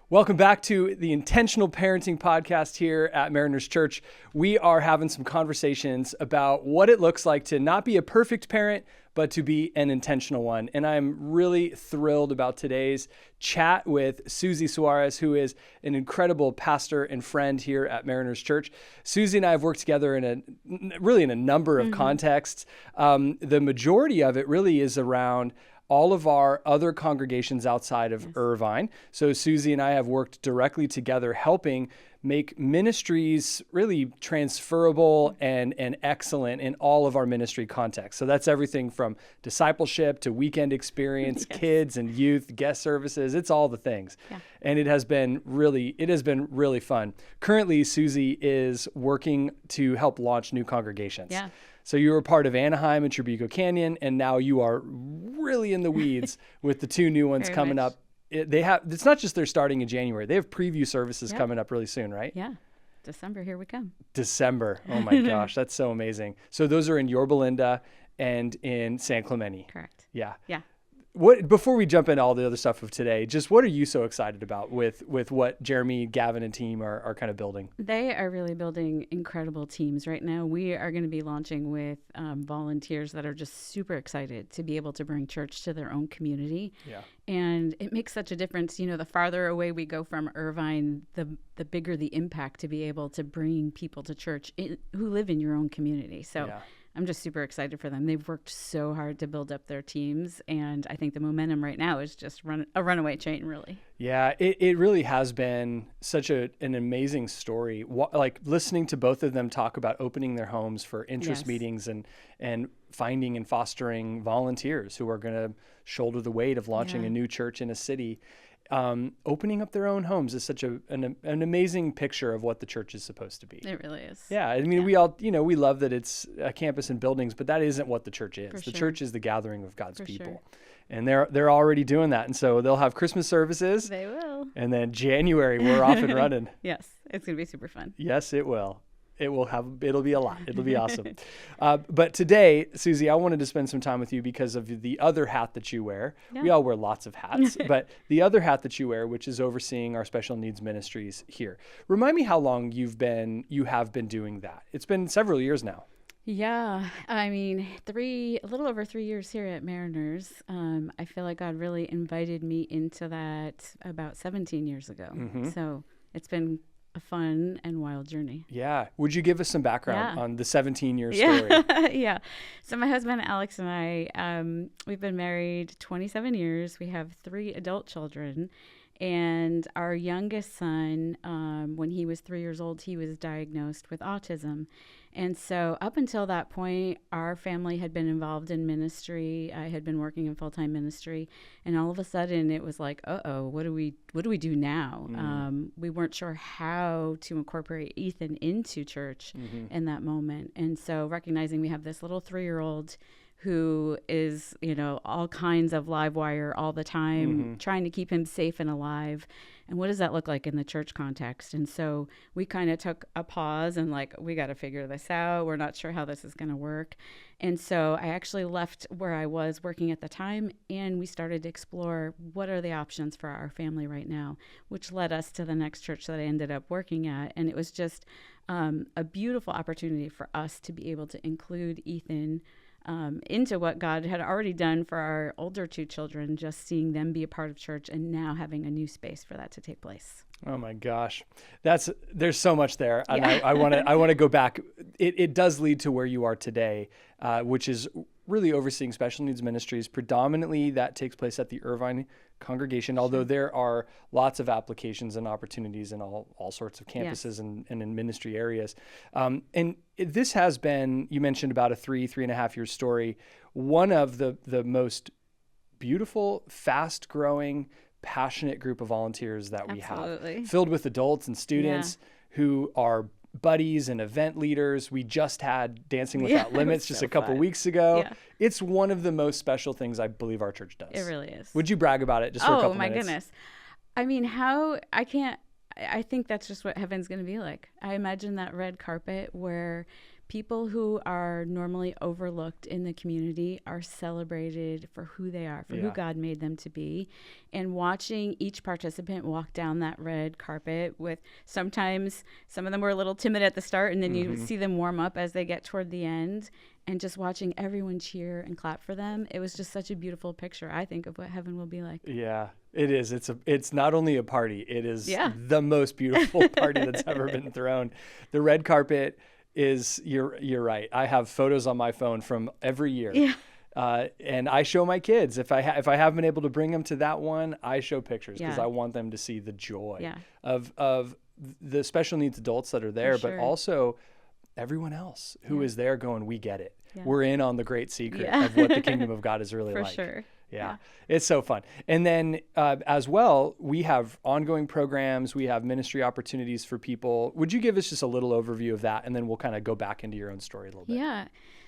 Welcome back to the Intentional Parenting Podcast here at Mariners Church. We are having some conversations about what it looks like to not be a perfect parent, but to be an intentional one. And I'm really thrilled about today's chat with Susie Suarez, who is an incredible pastor and friend here at Mariners Church. Susie and I have worked together in a number of contexts. The majority of it really is around all of our other congregations outside of Irvine. So Susie and I have worked directly together, helping make ministries really transferable and excellent in all of our ministry contexts. So that's everything from discipleship to weekend experience, kids and youth, guest services. It's all the things. Yeah. And it has been really fun. Currently, Susie is working to help launch new congregations. Yeah. So you were part of Anaheim and Trabuco Canyon, and now you are really in the weeds with the two new ones coming up. It's not just they're starting in January. They have preview services coming up really soon, right? Yeah. December, here we come. December. Oh my gosh, that's so amazing. So those are in Yorba Linda and in San Clemente. Correct. Yeah. Yeah. Before we jump into all the other stuff of today, just what are you so excited about with what Jeremy, Gavin, and team are kind of building? They are really building incredible teams right now. We are going to be launching with volunteers that are just super excited to be able to bring church to their own community. Yeah. And it makes such a difference. You know, the farther away we go from Irvine, the bigger the impact to be able to bring people to church who live in your own community. So. Yeah. I'm just super excited for them. They've worked so hard to build up their teams, and I think the momentum right now is just a runaway train, really. Yeah, it really has been such an amazing story. Like listening to both of them talk about opening their homes for interest meetings and finding and fostering volunteers who are going to shoulder the weight of launching a new church in a city. Opening up their own homes is such an amazing picture of what the church is supposed to be. It really is. Yeah. I mean, we all, we love that it's a campus and buildings, but that isn't what the church is. The church is the gathering of God's people. Sure. And they're already doing that. And so they'll have Christmas services. They will. And then January, we're off and running. Yes. It's going to be super fun. Yes, it will. It'll be a lot. It'll be awesome. But today, Susie, I wanted to spend some time with you because of the other hat that you wear. Yeah. We all wear lots of hats, but the other hat that you wear, which is overseeing our special needs ministries here. Remind me how long you have been doing that. It's been several years now. Yeah. I mean, a little over 3 years here at Mariners. I feel like God really invited me into that about 17 years ago. Mm-hmm. So it's been a fun and wild journey. Yeah. Would you give us some background on the 17-year story? Yeah. So my husband, Alex, and I, we've been married 27 years. We have 3 adult children. And our youngest son, when he was 3 years old, he was diagnosed with autism. And so up until that point, our family had been involved in ministry. I had been working in full-time ministry. And all of a sudden, it was like, what do we do now? We weren't sure how to incorporate Ethan into church in that moment. And so recognizing we have this little 3-year-old who is, all kinds of live wire all the time, trying to keep him safe and alive. And what does that look like in the church context? And so we kind of took a pause and we got to figure this out. We're not sure how this is going to work. And so I actually left where I was working at the time, and we started to explore what are the options for our family right now, which led us to the next church that I ended up working at. And it was just a beautiful opportunity for us to be able to include Ethan into what God had already done for our older 2 children, just seeing them be a part of church and now having a new space for that to take place. Oh my gosh. There's so much there. And I want to go back. It does lead to where you are today, which is really overseeing special needs ministries. Predominantly that takes place at the Irvine congregation, although there are lots of applications and opportunities in all sorts of campuses and in ministry areas. And this has been, you mentioned about a 3.5 year story, one of the most beautiful, fast growing, passionate group of volunteers that we have, filled with adults and students who are buddies and event leaders. We just had Dancing Without Limits just a couple weeks ago. Yeah. It's one of the most special things I believe our church does. It really is. Would you brag about it just for a couple minutes? Oh my goodness. I mean, I think that's just what heaven's going to be like. I imagine that red carpet where people who are normally overlooked in the community are celebrated for who they are, for who God made them to be. And watching each participant walk down that red carpet with, sometimes some of them were a little timid at the start, and then you see them warm up as they get toward the end, and just watching everyone cheer and clap for them. It was just such a beautiful picture, I think, of what heaven will be like. Yeah, it is. It's not only a party, it is the most beautiful party that's ever been thrown. The red carpet is, you're right. I have photos on my phone from every year. Yeah. And I show my kids. If I haven't been able to bring them to that one, I show pictures because I want them to see the joy of the special needs adults that are there, but also everyone else who is there going, we get it. We're in on the great secret of what the kingdom of God is really like. For sure. Yeah, it's so fun. And then as well, we have ongoing programs. We have ministry opportunities for people. Would you give us just a little overview of that? And then we'll kind of go back into your own story a little bit. Yeah.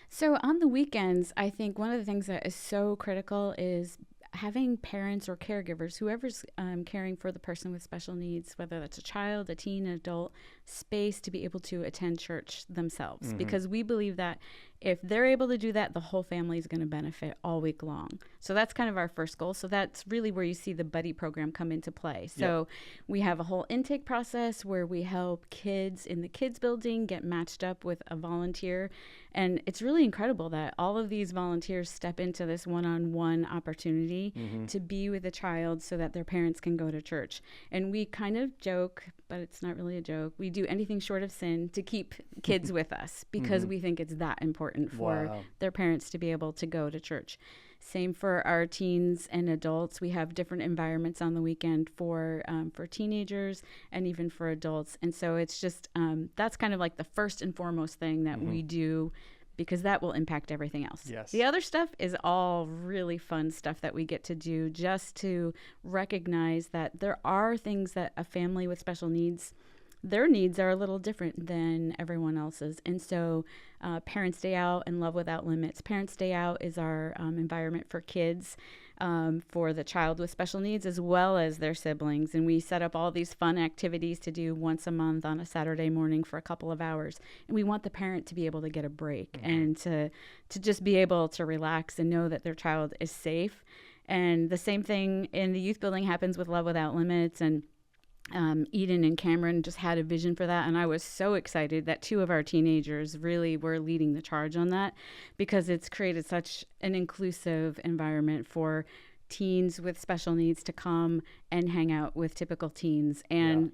So on the weekends, I think one of the things that is so critical is having parents or caregivers, whoever's caring for the person with special needs, whether that's a child, a teen, an adult, space to be able to attend church themselves. Because we believe that if they're able to do that, the whole family is going to benefit all week long. So that's kind of our first goal. So that's really where you see the buddy program come into play. So we have a whole intake process where we help kids in the kids building get matched up with a volunteer. And it's really incredible that all of these volunteers step into this one-on-one opportunity to be with a child so that their parents can go to church. And we kind of joke, but it's not really a joke. We do anything short of sin to keep kids with us because we think it's that important for their parents to be able to go to church. Same for our teens and adults. We have different environments on the weekend for teenagers and even for adults. And so it's just, that's kind of like the first and foremost thing that we do, because that will impact everything else. Yes. The other stuff is all really fun stuff that we get to do just to recognize that there are things that a family with special needs, their needs are a little different than everyone else's. And so Parents Day Out and Love Without Limits. Parents Day Out is our environment for kids, for the child with special needs as well as their siblings. And we set up all these fun activities to do once a month on a Saturday morning for a couple of hours. And we want the parent to be able to get a break and to just be able to relax and know that their child is safe. And the same thing in the youth building happens with Love Without Limits. And Eden and Cameron just had a vision for that. And I was so excited that two of our teenagers really were leading the charge on that, because it's created such an inclusive environment for teens with special needs to come and hang out with typical teens. And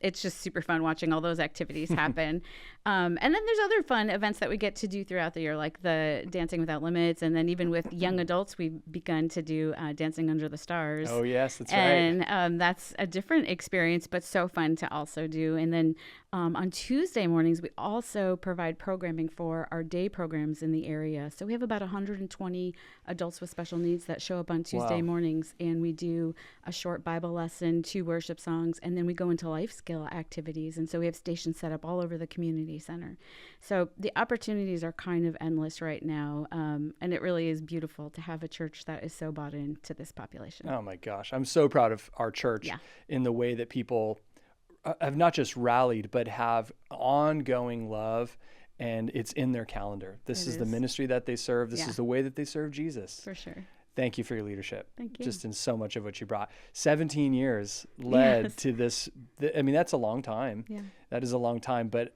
it's just super fun watching all those activities happen. And then there's other fun events that we get to do throughout the year, like the Dancing Without Limits. And then even with young adults, we've begun to do Dancing Under the Stars. Oh, yes, that's right. And that's a different experience, but so fun to also do. And then on Tuesday mornings, we also provide programming for our day programs in the area. So we have about 120 adults with special needs that show up on Tuesday mornings. And we do a short Bible lesson, 2 worship songs, and then we go into life skill activities. And so we have stations set up all over the community center. So the opportunities are kind of endless right now. And it really is beautiful to have a church that is so bought into this population. Oh my gosh. I'm so proud of our church in the way that people have not just rallied, but have ongoing love, and it's in their calendar. This is the ministry that they serve. This is the way that they serve Jesus. For sure. Thank you for your leadership. Thank you. Just in so much of what you brought. 17 years led to this. I mean, that's a long time. Yeah. That is a long time. But,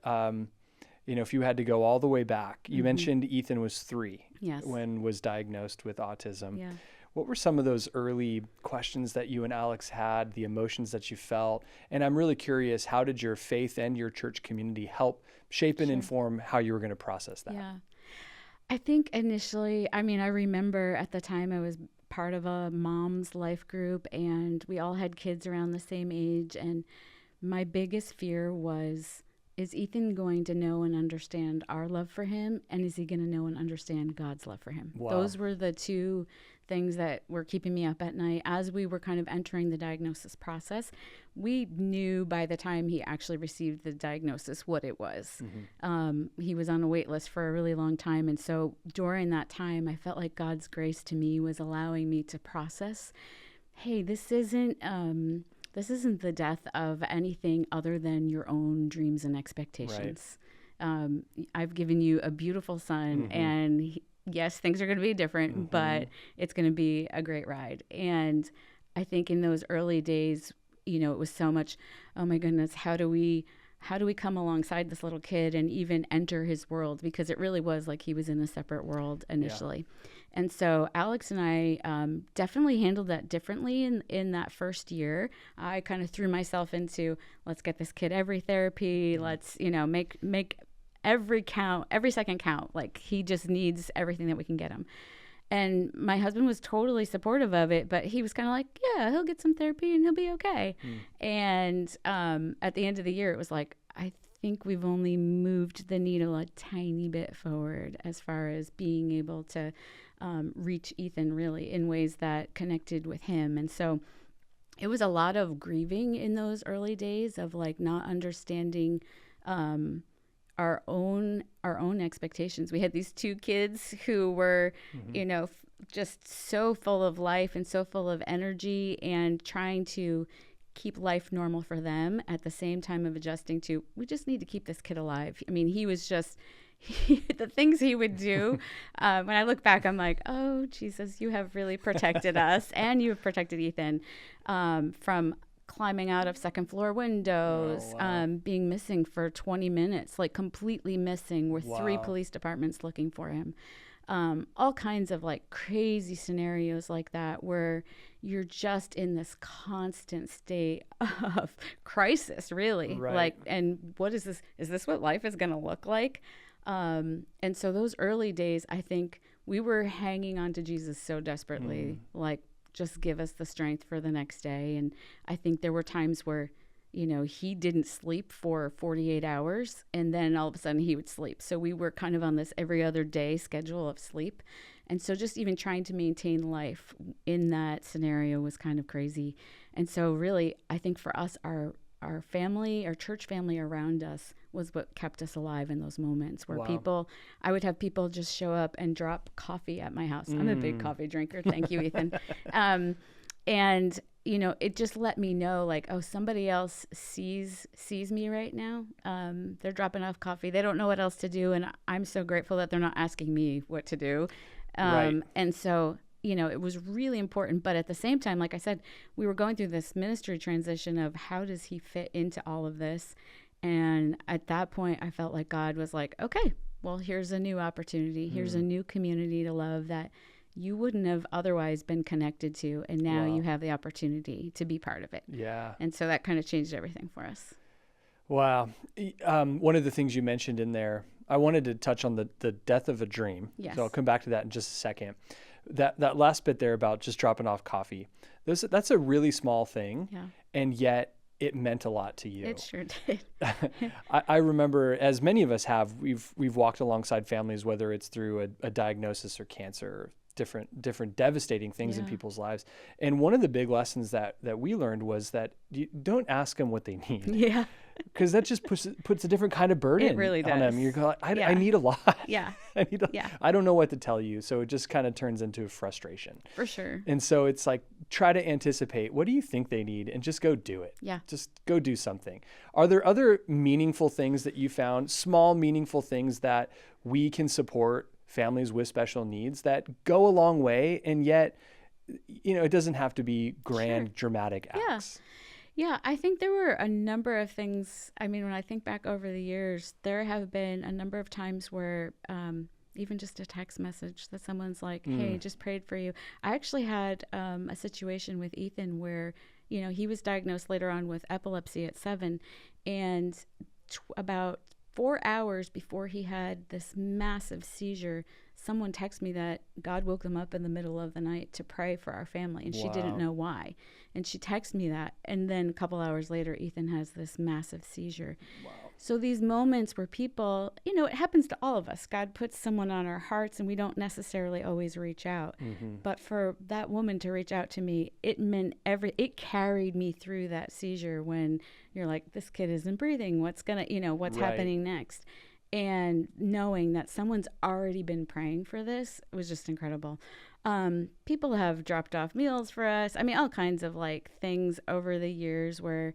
if you had to go all the way back, you mentioned Ethan was 3 when was diagnosed with autism. Yeah. What were some of those early questions that you and Alex had, the emotions that you felt? And I'm really curious, how did your faith and your church community help shape and inform how you were going to process that? Yeah. I think initially, I remember at the time I was part of a mom's life group, and we all had kids around the same age. And my biggest fear was, is Ethan going to know and understand our love for him? And is he going to know and understand God's love for him? Wow. Those were the two things that were keeping me up at night. As we were kind of entering the diagnosis process, we knew by the time he actually received the diagnosis what it was. He was on a wait list for a really long time. And so during that time, I felt like God's grace to me was allowing me to process, hey, this isn't the death of anything other than your own dreams and expectations. I've given you a beautiful son, and yes, things are going to be different, but it's going to be a great ride. And I think in those early days, it was so much, oh my goodness, how do we come alongside this little kid and even enter his world? Because it really was like he was in a separate world initially. Yeah. And so Alex and I definitely handled that differently in that first year. I kind of threw myself into, let's get this kid every therapy. Let's, make every second count. Like, he just needs everything that we can get him. And my husband was totally supportive of it, but he was kind of like, yeah, he'll get some therapy and he'll be okay. And at the end of the year, it was like, I think we've only moved the needle a tiny bit forward as far as being able to reach Ethan really in ways that connected with him. And so it was a lot of grieving in those early days of like not understanding our own expectations. We had these two kids who were, just so full of life and so full of energy, and trying to keep life normal for them at the same time of adjusting to, we just need to keep this kid alive. I mean, he was just, the things he would do. When I look back, I'm like, oh, Jesus, you have really protected us, and you have protected Ethan from climbing out of second floor windows, being missing for 20 minutes, like completely missing, with 3 police departments looking for him. All kinds of like crazy scenarios like that, where you're just in this constant state of crisis, really. Right. Like, and what is this? Is this what life is going to look like? And so those early days, I think we were hanging on to Jesus so desperately, like, just give us the strength for the next day. And I think there were times where, he didn't sleep for 48 hours, and then all of a sudden he would sleep. So we were kind of on this every other day schedule of sleep. And so just even trying to maintain life in that scenario was kind of crazy. And so really, I think for us, our family, our church family around us was what kept us alive in those moments where I would have people just show up and drop coffee at my house. I'm a big coffee drinker. Thank you, Ethan. And, it just let me know, like, oh, somebody else sees me right now. They're dropping off coffee. They don't know what else to do. And I'm so grateful that they're not asking me what to do. Right. And so, it was really important. But at the same time, like I said, we were going through this ministry transition of how does he fit into all of this? And at that point, I felt like God was like, okay, well, here's a new opportunity. Here's a new community to love that you wouldn't have otherwise been connected to. And now you have the opportunity to be part of it. Yeah. And so that kind of changed everything for us. Wow. One of the things you mentioned in there, I wanted to touch on the death of a dream. Yes. So I'll come back to that in just a second. That last bit there about just dropping off coffee, that's a really small thing. Yeah. And yet it meant a lot to you. It sure did. I remember, as many of us have, we've walked alongside families, whether it's through a diagnosis or cancer, or different devastating things in people's lives. And one of the big lessons that we learned was that you don't ask them what they need. Yeah. Because that just puts a different kind of burden It really does. on them. You're like, I need a lot. Yeah. I don't know what to tell you. So it just kind of turns into frustration. For sure. And so it's like, try to anticipate, what do you think they need? And just go do it. Yeah. Just go do something. Are there other meaningful things that you found, small meaningful things that we can support families with special needs that go a long way, and yet, it doesn't have to be grand, dramatic acts? Yeah, I think there were a number of things. I mean, when I think back over the years, there have been a number of times where even just a text message that someone's like, hey, just prayed for you. I actually had a situation with Ethan where, he was diagnosed later on with epilepsy at 7, and about 4 hours before he had this massive seizure, someone texted me that God woke them up in the middle of the night to pray for our family, and she didn't know why. And she texted me that, and then a couple hours later, Ethan has this massive seizure. Wow. So these moments where people, it happens to all of us. God puts someone on our hearts, and we don't necessarily always reach out. Mm-hmm. But for that woman to reach out to me, it meant it carried me through that seizure when you're like, this kid isn't breathing. What's happening next? And knowing that someone's already been praying for this was just incredible. People have dropped off meals for us. I mean, all kinds of like things over the years where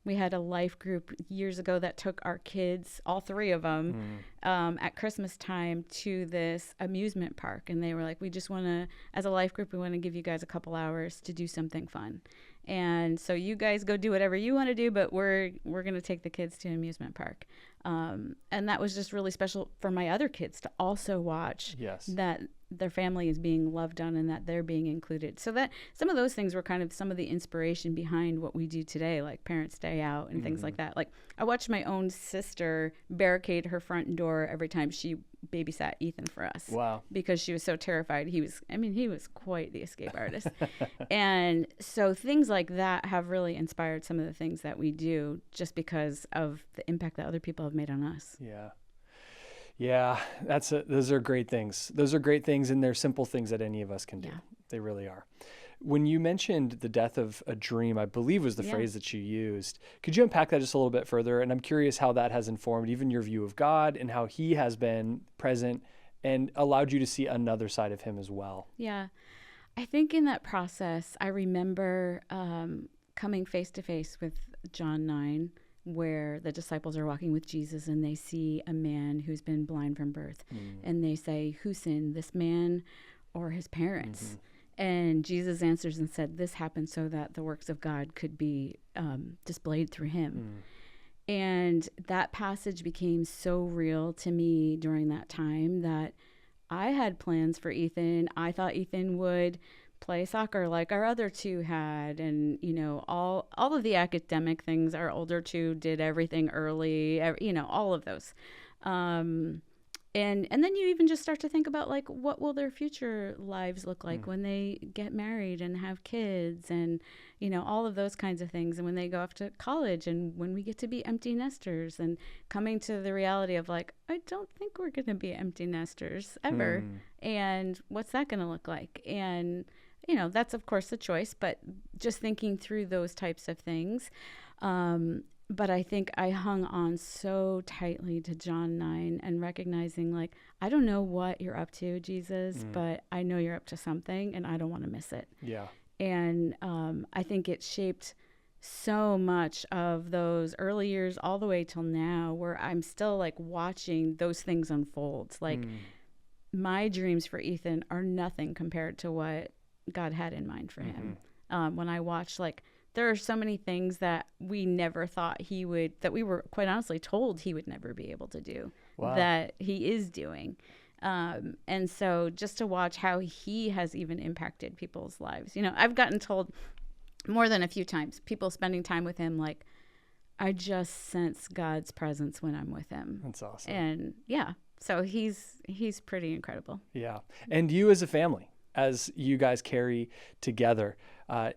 We had a life group years ago that took our kids, all three of them, at Christmas time to this amusement park. And they were like, we just want to, as a life group, we want to give you guys a couple hours to do something fun. And so you guys go do whatever you want to do, but we're going to take the kids to an amusement park. And that was just really special for my other kids to also watch that their family is being loved on and that they're being included. So that some of those things were kind of some of the inspiration behind what we do today, like Parents' Day Out and things like that. Like I watched my own sister barricade her front door every time she babysat Ethan for us. Wow. Because she was so terrified. He was quite the escape artist. And so things like that have really inspired some of the things that we do just because of the impact that other people have made on us. Yeah. Yeah, those are great things. Those are great things, and they're simple things that any of us can do. Yeah. They really are. When you mentioned the death of a dream, I believe was the phrase that you used. Could you unpack that just a little bit further? And I'm curious how that has informed even your view of God and how he has been present and allowed you to see another side of him as well. Yeah. I think in that process, I remember coming face to face with John 9, where the disciples are walking with Jesus and they see a man who's been blind from birth. And they say, who sinned, this man or his parents? And Jesus answers and said, this happened so that the works of God could be displayed through him. And that passage became so real to me during that time that I had plans for Ethan. I thought Ethan would play soccer like our other two had, and all of the academic things. Our older two did everything early, all of those, and then you even just start to think about like what will their future lives look like when they get married and have kids, and all of those kinds of things, and when they go off to college, and when we get to be empty nesters, and coming to the reality of like, I don't think we're going to be empty nesters ever, and what's that going to look like? And that's of course a choice, but just thinking through those types of things. But I think I hung on so tightly to John 9 and recognizing like, I don't know what you're up to, Jesus, but I know you're up to something and I don't want to miss it. Yeah. And I think it shaped so much of those early years all the way till now, where I'm still like watching those things unfold. Like my dreams for Ethan are nothing compared to what God had in mind for him. When I watch, like, there are so many things that we never thought that we were quite honestly told he would never be able to do, that he is doing. And so just to watch how he has even impacted people's lives. I've gotten told more than a few times, people spending time with him, like, I just sense God's presence when I'm with him. That's awesome. And so he's pretty incredible. Yeah. And you as a family, as you guys carry together,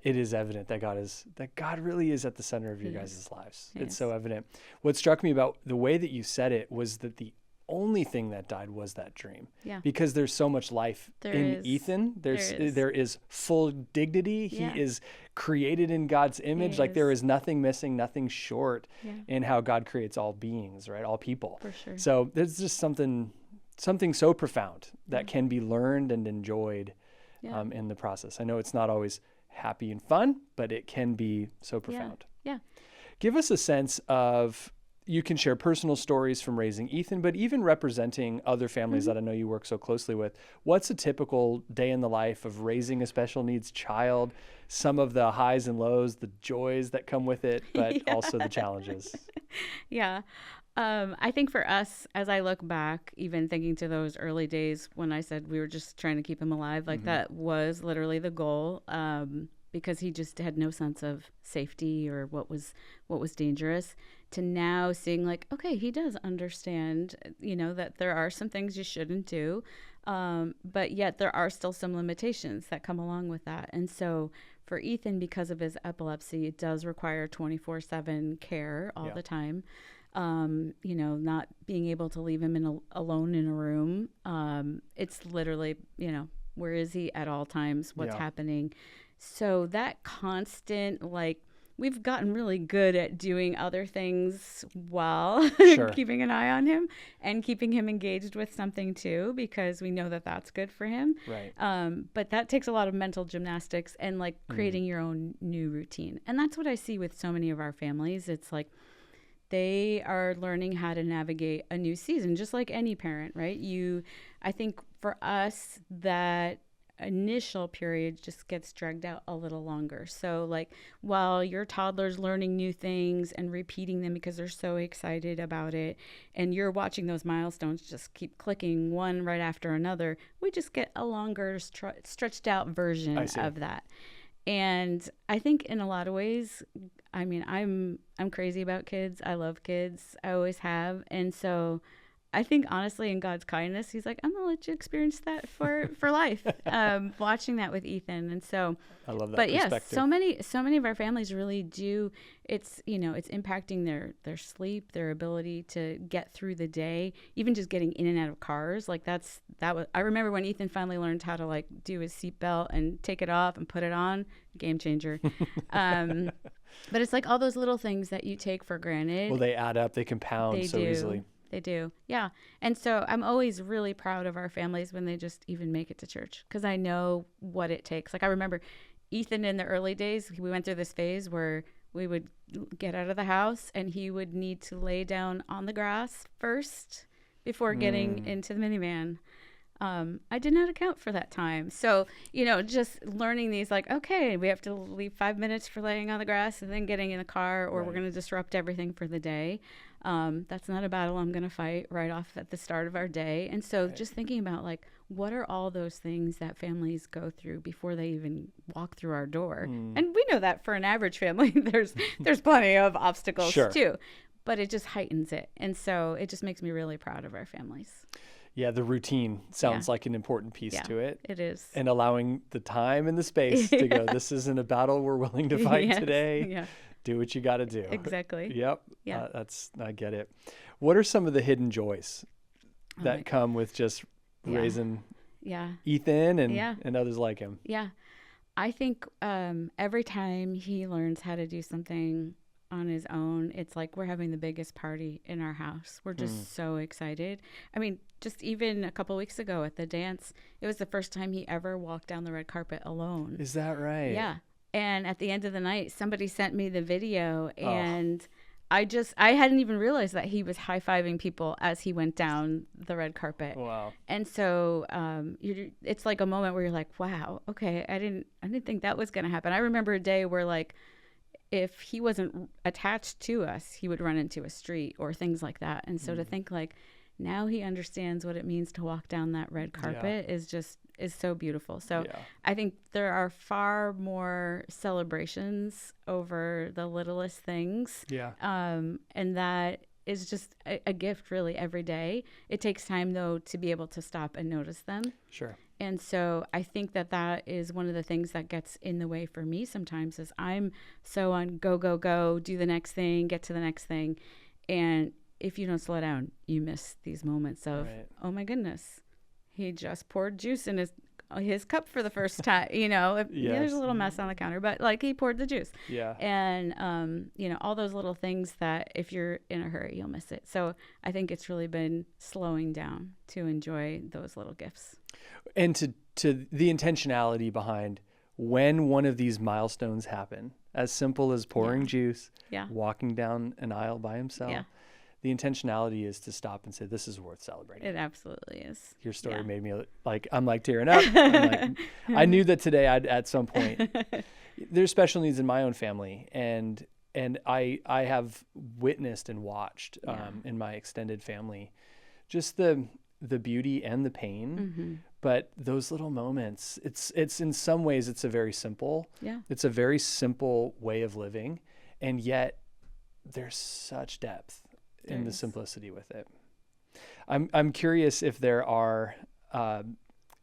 it is evident that God really is at the center of your guys' lives. It's so evident. What struck me about the way that you said it was that the only thing that died was that dream. Yeah. Because there's so much life in Ethan. There is full dignity. He is created in God's image. There is nothing missing, nothing short in how God creates all beings, right? All people. For sure. So there's just something so profound that can be learned and enjoyed in the process. I know it's not always happy and fun, but it can be so profound. Yeah. Give us a sense of, you can share personal stories from raising Ethan, but even representing other families that I know you work so closely with. What's a typical day in the life of raising a special needs child? Some of the highs and lows, the joys that come with it, but also the challenges. Yeah. I think for us, as I look back, even thinking to those early days when I said we were just trying to keep him alive, like that was literally the goal, because he just had no sense of safety or what was dangerous, to now seeing like, okay, he does understand, that there are some things you shouldn't do, but yet there are still some limitations that come along with that. And so for Ethan, because of his epilepsy, it does require 24/7 care all the time. Not being able to leave him alone in a room. It's literally, where is he at all times? What's happening? So that constant, like, we've gotten really good at doing other things while Sure. keeping an eye on him and keeping him engaged with something too, because we know that that's good for him. Right. But that takes a lot of mental gymnastics and like creating your own new routine. And that's what I see with so many of our families. It's like they are learning how to navigate a new season, just like any parent, right? I think for us, that initial period just gets dragged out a little longer. So like while your toddler's learning new things and repeating them because they're so excited about it, and you're watching those milestones just keep clicking one right after another, we just get a longer stretched out version of that. And I think in a lot of ways, I mean, I'm crazy about kids. I love kids. I always have. And so I think honestly, in God's kindness, he's like, I'm gonna let you experience that for life. Watching that with Ethan, and so I love that. But yes, so many of our families really do. It's it's impacting their sleep, their ability to get through the day, even just getting in and out of cars. Like that was. I remember when Ethan finally learned how to like do his seatbelt and take it off and put it on. Game changer. But it's like all those little things that you take for granted. Well, they add up. They compound so easily. They do. Yeah. And so I'm always really proud of our families when they just even make it to church, because I know what it takes. Like I remember Ethan in the early days, we went through this phase where we would get out of the house and he would need to lay down on the grass first before getting into the minivan. I did not account for that time. So, just learning these, like, okay, we have to leave 5 minutes for laying on the grass and then getting in the car, or we're going to disrupt everything for the day. That's not a battle I'm going to fight right off at the start of our day. And so just thinking about, like, what are all those things that families go through before they even walk through our door? And we know that for an average family, there's plenty of obstacles too, but it just heightens it. And so it just makes me really proud of our families. Yeah, the routine sounds like an important piece to it. It is. And allowing the time and the space to go, this isn't a battle we're willing to fight today. Yeah. Do what you got to do. Exactly. Yep. Yeah. I get it. What are some of the hidden joys that come with just raising Ethan and others like him? Yeah. I think every time he learns how to do something on his own, it's like we're having the biggest party in our house. We're just so excited. I mean, just even a couple weeks ago at the dance, it was the first time he ever walked down the red carpet alone. Is that right? Yeah. And at the end of the night, somebody sent me the video, and I hadn't even realized that he was high-fiving people as he went down the red carpet. Wow. And so it's like a moment where you're like, wow, okay, I didn't think that was going to happen. I remember a day where, like, if he wasn't attached to us, he would run into a street or things like that. And so to think, like, now he understands what it means to walk down that red carpet is so beautiful. So I think there are far more celebrations over the littlest things. Yeah. And that is just a gift really every day. It takes time though to be able to stop and notice them. Sure. And so I think that is one of the things that gets in the way for me sometimes, is I'm so on go, go, go, do the next thing, get to the next thing. And if you don't slow down, you miss these moments of, oh my goodness, he just poured juice in his cup for the first time. There's a little mess on the counter, but like he poured the juice. Yeah. And, all those little things that if you're in a hurry, you'll miss it. So I think it's really been slowing down to enjoy those little gifts. And to the intentionality behind when one of these milestones happen, as simple as pouring juice, walking down an aisle by himself. Yeah. The intentionality is to stop and say, this is worth celebrating. It absolutely is. Your story made me I'm tearing up. I knew that today at some point, there's special needs in my own family. And I have witnessed and watched in my extended family, just the beauty and the pain, but those little moments, it's in some ways, it's a very simple way of living. And yet there's such depth in the simplicity with it. I'm curious if there are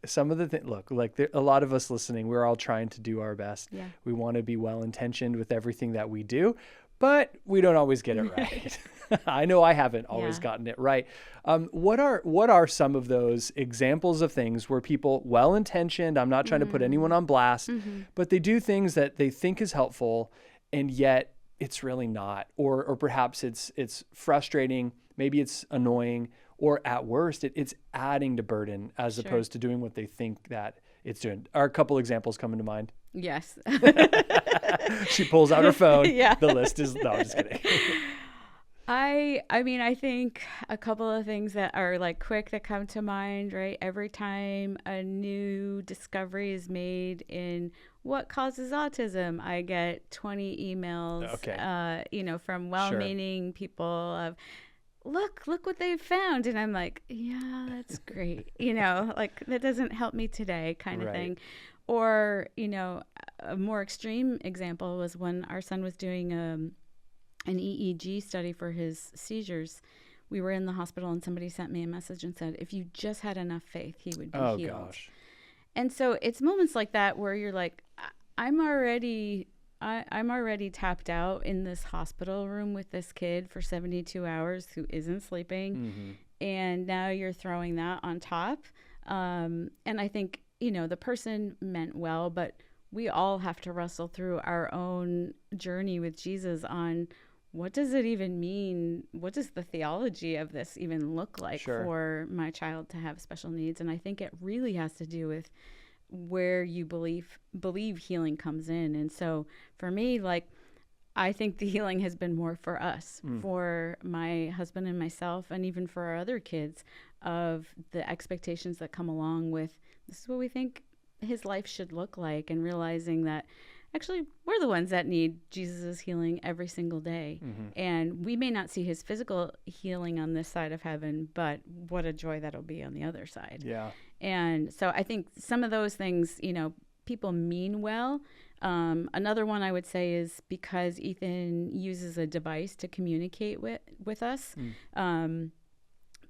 some of the things. Look, like a lot of us listening, we're all trying to do our best. Yeah. We want to be well intentioned with everything that we do, but we don't always get it right. I know I haven't always gotten it right. What are some of those examples of things where people, well intentioned, I'm not trying to put anyone on blast, but they do things that they think is helpful, and yet it's really not, or perhaps it's frustrating, maybe it's annoying, or at worst it's adding to burden as Sure. opposed to doing what they think that it's doing. Are a couple examples coming to mind? Yes. She pulls out her phone. Yeah. The list is, no, I'm just kidding. I mean, I think a couple of things that are like quick that come to mind, right? Every time a new discovery is made in what causes autism, I get 20 emails, Okay. from well-meaning people of, look what they've found. And I'm like, yeah, that's great. Like that doesn't help me today kind of Right. thing. Or, a more extreme example was when our son was doing an EEG study for his seizures. We were in the hospital and somebody sent me a message and said, if you just had enough faith, he would be Oh healed. gosh. And so it's moments like that where you're like, I'm already tapped out in this hospital room with this kid for 72 hours who isn't sleeping. Mm-hmm. And now you're throwing that on top. And I think, the person meant well, but we all have to wrestle through our own journey with Jesus on what does it even mean? What does the theology of this even look like Sure. for my child to have special needs? And I think it really has to do with where you believe healing comes in. And so for me, like, I think the healing has been more for us, for my husband and myself, and even for our other kids, of the expectations that come along with this is what we think his life should look like, and realizing that actually we're the ones that need Jesus's healing every single day. Mm-hmm. And we may not see his physical healing on this side of heaven, but what a joy that'll be on the other side. Yeah. And so I think some of those things, people mean well. Another one I would say is because Ethan uses a device to communicate with us,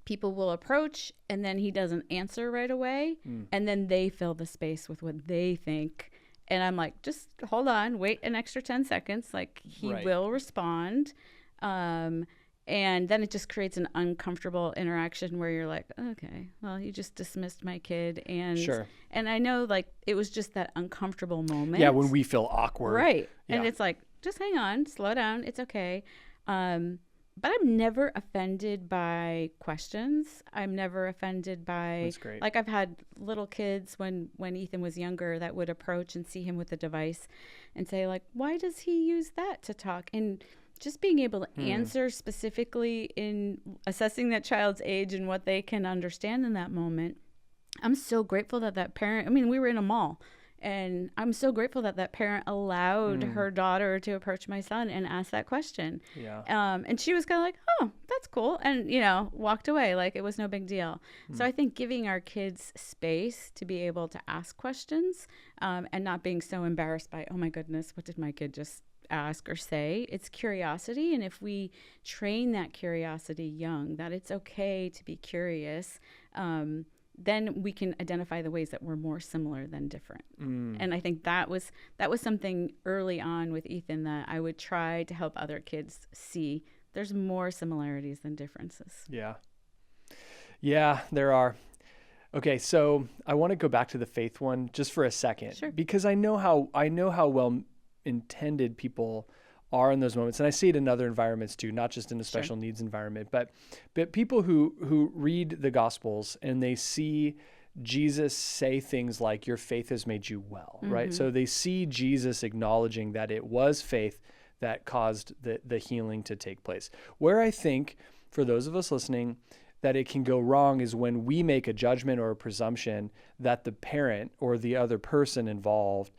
people will approach and then he doesn't answer right away. And then they fill the space with what they think. And I'm like, just hold on, wait an extra 10 seconds. Like he Right. will respond. And then it just creates an uncomfortable interaction where you're like, okay, well, you just dismissed my kid. And Sure. and I know like it was just that uncomfortable moment. Yeah, when we feel awkward. Right. And Yeah. it's like, just hang on, slow down. It's okay. But I'm never offended by questions. I'm never offended by, That's great. like I've had little kids when Ethan was younger that would approach and see him with the device and say like, why does he use that to talk? And just being able to answer specifically in assessing that child's age and what they can understand in that moment. I'm so grateful that parent, we were in a mall, and I'm so grateful that parent allowed her daughter to approach my son and ask that question. Yeah. And she was kind of like, oh, that's cool. And, walked away like it was no big deal. So I think giving our kids space to be able to ask questions and not being so embarrassed by, oh my goodness, what did my kid just ask or say? It's curiosity. And if we train that curiosity young, that it's okay to be curious, then we can identify the ways that we're more similar than different. And I think that was something early on with Ethan that I would try to help other kids see. There's more similarities than differences. Yeah. Yeah, there are. Okay, so I want to go back to the faith one just for a second. Sure. Because I know how well intended people are in those moments, and I see it in other environments too, not just in a special needs environment, but people who read the Gospels and they see Jesus say things like, your faith has made you well, right? So they see Jesus acknowledging that it was faith that caused the healing to take place. Where I think, for those of us listening, that it can go wrong is when we make a judgment or a presumption that the parent or the other person involved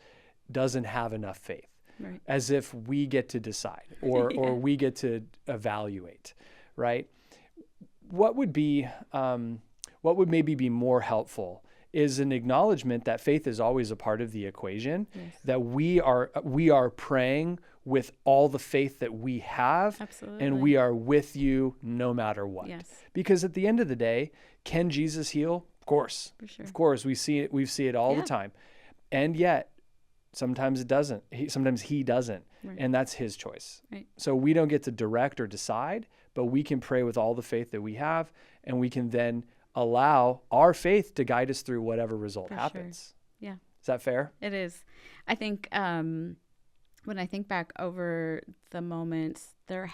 doesn't have enough faith. Right. As if we get to decide or we get to evaluate, right? What would maybe be more helpful is an acknowledgement that faith is always a part of the equation, that we are praying with all the faith that we have, Absolutely. and we are with you no matter what. Yes. Because at the end of the day, can Jesus heal? Of course. For sure. Of course, we see it all the time. And yet, sometimes it doesn't. Sometimes he doesn't. Right. And that's his choice. Right. So we don't get to direct or decide, but we can pray with all the faith that we have, and we can then allow our faith to guide us through whatever result For happens. sure. Yeah. Is that fair? It is. I think when I think back over the moments, there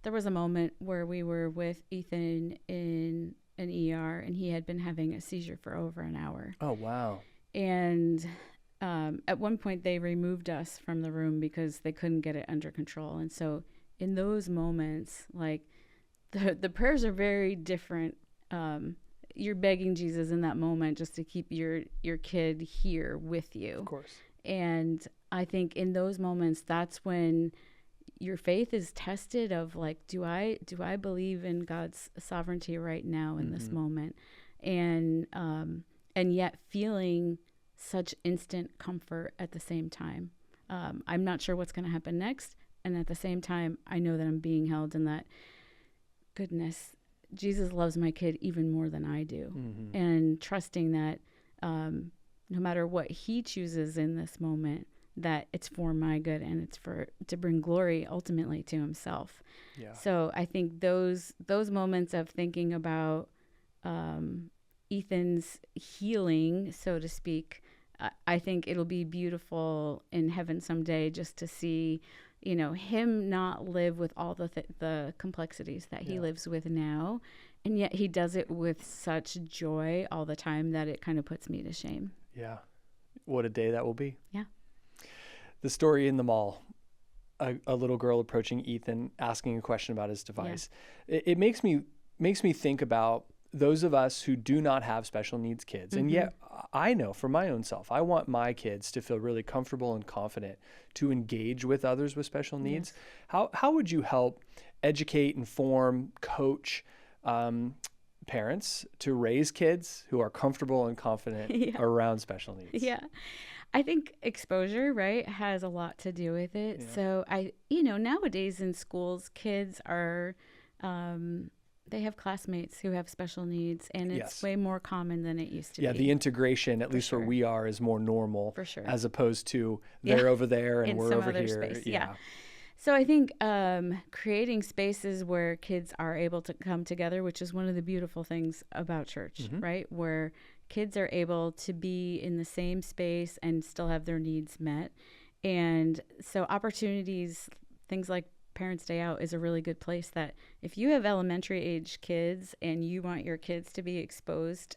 was a moment where we were with Ethan in an ER, and he had been having a seizure for over an hour. Oh, wow. And at one point, they removed us from the room because they couldn't get it under control. And so in those moments, like, the prayers are very different. You're begging Jesus in that moment just to keep your kid here with you. Of course. And I think in those moments, that's when your faith is tested of like, do I believe in God's sovereignty right now in this moment? And yet feeling such instant comfort at the same time. I'm not sure what's going to happen next. And at the same time, I know that I'm being held in that, goodness, Jesus loves my kid even more than I do. And trusting that no matter what he chooses in this moment, that it's for my good and it's to bring glory ultimately to himself. Yeah. So I think those moments of thinking about Ethan's healing, so to speak, I think it'll be beautiful in heaven someday just to see, him not live with all the complexities that he lives with now. And yet he does it with such joy all the time that it kind of puts me to shame. Yeah. What a day that will be. Yeah. The story in the mall, a little girl approaching Ethan, asking a question about his device. Yeah. It makes me think about those of us who do not have special needs kids. And yet I know for my own self, I want my kids to feel really comfortable and confident to engage with others with special needs. Yes. How would you help educate, inform, coach parents to raise kids who are comfortable and confident around special needs? Yeah. I think exposure, right, has a lot to do with it. Yeah. So nowadays in schools, kids are, they have classmates who have special needs, and it's way more common than it used to be. Yeah, the integration, at least where we are, is more normal. For sure. As opposed to they're over there and we're over here. Space. Yeah. So I think creating spaces where kids are able to come together, which is one of the beautiful things about church, right? Where kids are able to be in the same space and still have their needs met. And so opportunities, things like Parents' Day Out is a really good place that if you have elementary age kids and you want your kids to be exposed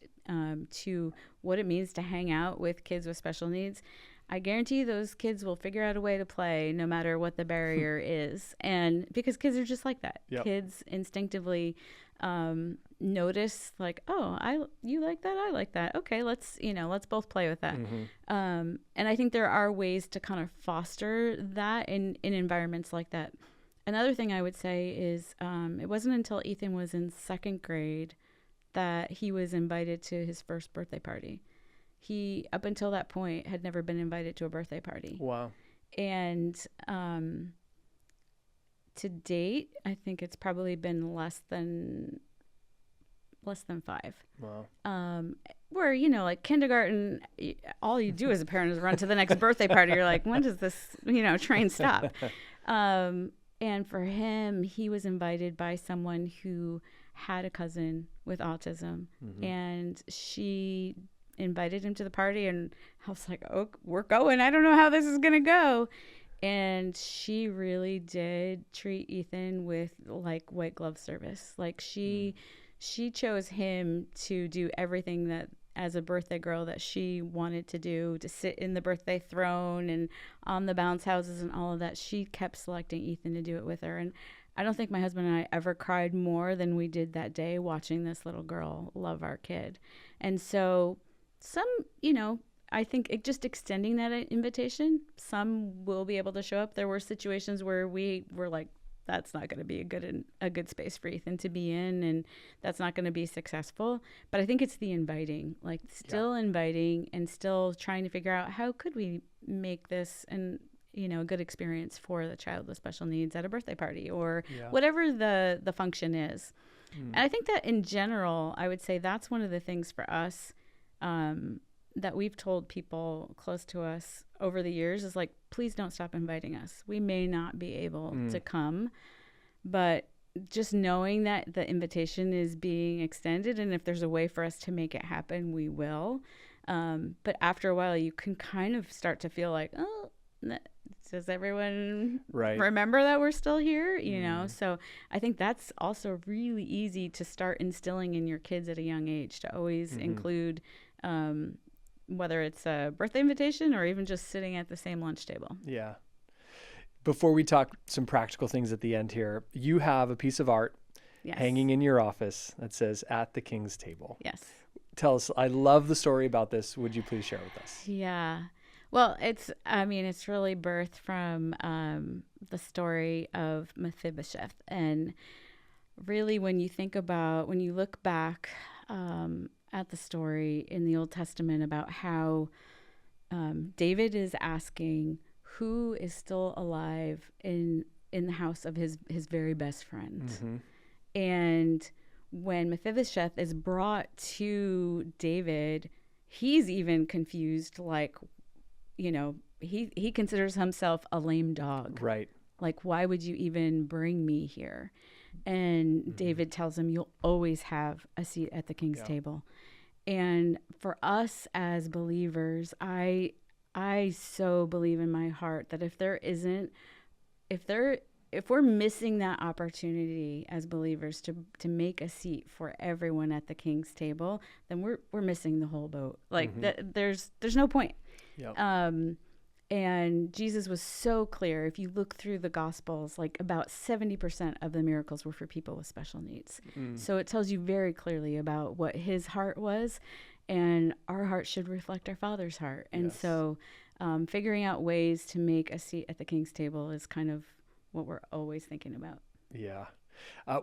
to what it means to hang out with kids with special needs, I guarantee those kids will figure out a way to play no matter what the barrier is. And because kids are just like that. Yep. Kids instinctively notice like, oh, you like that? I like that. Okay, let's both play with that. And I think there are ways to kind of foster that in environments like that. Another thing I would say is it wasn't until Ethan was in second grade that he was invited to his first birthday party. He, up until that point, had never been invited to a birthday party. Wow. And to date, I think it's probably been less than 5. Wow. Where, like kindergarten, all you do as a parent is run to the next birthday party. You're like, when does this, train stop? And for him, he was invited by someone who had a cousin with autism. And she invited him to the party, and I was like, oh, we're going. I don't know how this is going to go. And she really did treat Ethan with like white glove service. Like she chose him to do everything that as a birthday girl that she wanted to do, to sit in the birthday throne and on the bounce houses and all of that. She kept selecting Ethan to do it with her. And I don't think my husband and I ever cried more than we did that day watching this little girl love our kid. And so I think just extending that invitation, some will be able to show up. There were situations where we were like, that's not going to be a good space for Ethan to be in, and that's not going to be successful. But I think it's the inviting, like still inviting and still trying to figure out how could we make this a good experience for the child with special needs at a birthday party or whatever the function is. And I think that in general, I would say that's one of the things for us that we've told people close to us over the years is like, please don't stop inviting us. We may not be able to come, but just knowing that the invitation is being extended, and if there's a way for us to make it happen, we will. But after a while, you can kind of start to feel like, oh, does everyone Right. remember that we're still here? You know, so I think that's also really easy to start instilling in your kids at a young age, to always include, whether it's a birthday invitation or even just sitting at the same lunch table. Yeah. Before we talk some practical things at the end here, you have a piece of art Yes. hanging in your office that says "At the King's Table." Yes. Tell us, I love the story about this. Would you please share with us? Yeah. Well, it's really birthed from the story of Mephibosheth. And really, when you look back at the story in the Old Testament about how David is asking who is still alive in the house of his very best friend. And when Mephibosheth is brought to David, he's even confused, like, you know, he considers himself a lame dog. Right. Like, why would you even bring me here? And David tells him, you'll always have a seat at the king's table. And for us as believers, I so believe in my heart that if we're missing that opportunity as believers to make a seat for everyone at the king's table, then we're missing the whole boat. Like there's no point. Yep. And Jesus was so clear. If you look through the Gospels, like about 70% of the miracles were for people with special needs. So it tells you very clearly about what his heart was, and our heart should reflect our Father's heart. And so figuring out ways to make a seat at the king's table is kind of what we're always thinking about. Yeah.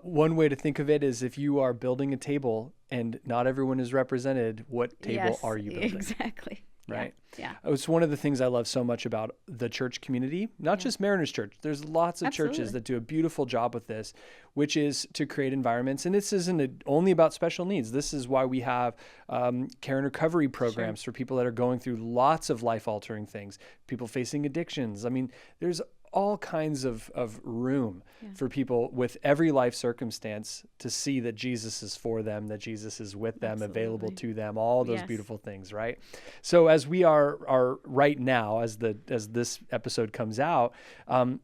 One way to think of it is if you are building a table and not everyone is represented, what table are you building? Exactly. Right? Yeah. It's one of the things I love so much about the church community, not just Mariners Church. There's lots of churches that do a beautiful job with this, which is to create environments. And this isn't only about special needs. This is why we have care and recovery programs for people that are going through lots of life-altering things, people facing addictions. I mean, there's all kinds of room for people with every life circumstance to see that Jesus is for them, that Jesus is with them, available to them, all those beautiful things, right? So as we are right now, as this episode comes out,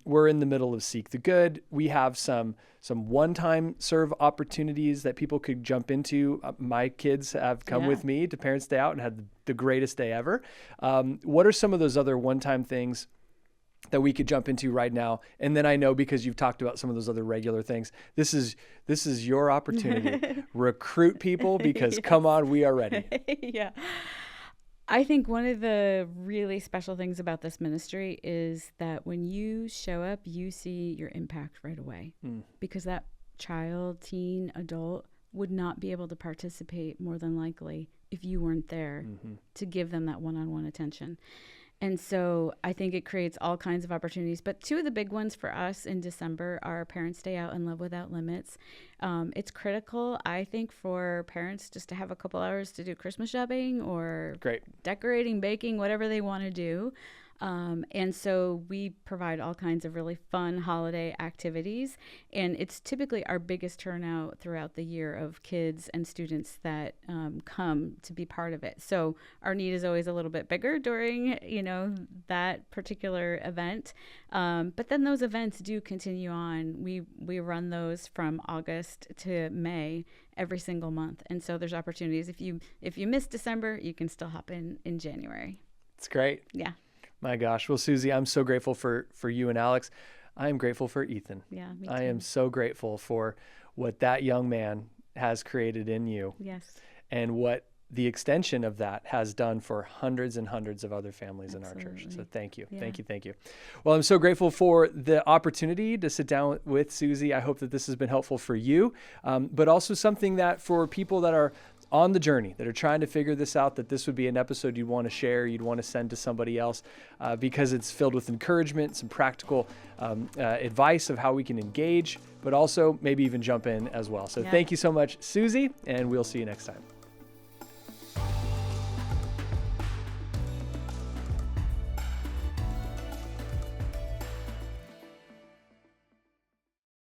we're in the middle of Seek the Good. We have some one-time serve opportunities that people could jump into. My kids have come with me to Parents' Day Out and had the greatest day ever. What are some of those other one-time things that we could jump into right now? And then I know, because you've talked about some of those other regular things, this is your opportunity. Recruit people, because come on, we are ready. Yeah. I think one of the really special things about this ministry is that when you show up, you see your impact right away, because that child, teen, adult would not be able to participate more than likely if you weren't there to give them that one-on-one attention. And so I think it creates all kinds of opportunities. But two of the big ones for us in December are Parents' Day Out and Love Without Limits. It's critical, I think, for parents just to have a couple hours to do Christmas shopping or decorating, baking, whatever they want to do. And so we provide all kinds of really fun holiday activities. And it's typically our biggest turnout throughout the year of kids and students that come to be part of it. So our need is always a little bit bigger during, that particular event. But then those events do continue on. We run those from August to May every single month. And so there's opportunities. If you miss December, you can still hop in January. It's great. Yeah. My gosh. Well, Susie, I'm so grateful for you and Alex. I am grateful for Ethan. Yeah, me too. I am so grateful for what that young man has created in you. Yes. And what the extension of that has done for hundreds and hundreds of other families in our church. So thank you. Yeah. Thank you. Well, I'm so grateful for the opportunity to sit down with Susie. I hope that this has been helpful for you, but also something that for people that are on the journey, that are trying to figure this out, that this would be an episode you'd want to share, you'd want to send to somebody else, because it's filled with encouragement, some practical advice of how we can engage, but also maybe even jump in as well. So thank you so much, Susie, and we'll see you next time.